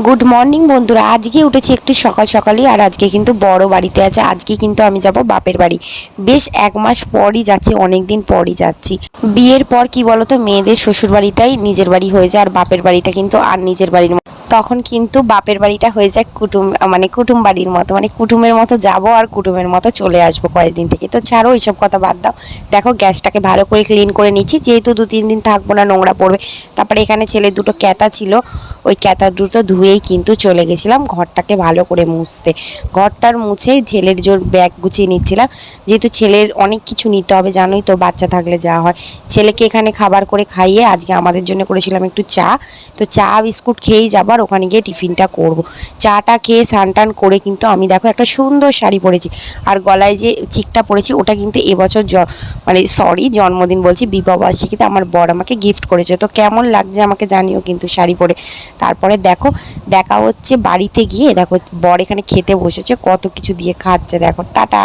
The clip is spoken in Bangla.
গুড মর্নিং বন্ধুরা। আজকে উঠেছি একটু সকাল সকালই, আর আজকে কিন্তু বড় বাড়িতে আছে। আজকে কিন্তু আমি যাব বাপের বাড়ি। বেশ 1 মাস পরই যাচ্ছি, অনেক দিন পরই যাচ্ছি। বিয়ের পর কি বলতো, মেয়েদের শ্বশুর বাড়িটাই নিজের বাড়ি হয়ে যায়, আর বাপের বাড়িটা কিন্তু আর নিজের বাড়ির তখন কিন্তু বাপের বাড়িটা হয়ে যায় কুটুম, মানে কুটুম বাড়ির মতো, মানে কুটুমের মতো যাব আর কুটুমের মতো চলে আসবো কয়েকদিন থেকে। তো ছাড়ো এইসব কথা বাদ দাও। দেখো গ্যাসটাকে ভালো করে ক্লিন করে নিচ্ছি, যেহেতু 2-3 দিন থাকবো না, নোংরা পড়বে। তারপরে এখানে ছেলের দুটো ক্যাতা ছিল, ওই ক্যাতা দুটো ধুয়েই কিন্তু চলে গেছিলাম ঘরটাকে ভালো করে মুছতে। ঘরটার মুছেই ছেলের জোর ব্যাগ গুছিয়ে নিচ্ছিলাম, যেহেতু ছেলের অনেক কিছু নিতে হবে, জানোই তো বাচ্চা থাকলে যা হয়। ছেলেকে এখানে খাবার করে খাইয়ে আজকে আমাদের জন্য করেছিলাম একটু চা। তো চা বিস্কুট খেয়েই যাবার, ওখানে গিয়ে টিফিনটা করব। চাটা খেয়ে স্নান টান করে কিন্তু আমি দেখো একটা সুন্দর শাড়ি পরেছি, আর গলায় যে চিকটা পরেছি ওটা কিন্তু এবছর মানে জন্মদিন বলছি, বিবাহবার্ষিকীতে আমার বর আমাকে গিফট করেছে। তো কেমন লাগছে আমাকে জানিও কিন্তু শাড়ি পরে। তারপরে দেখো দেখা হচ্ছে বাড়িতে গিয়ে। দেখো বর এখানে খেতে বসেছে, কত কিছু দিয়ে খাচ্ছে, দেখো টাটা।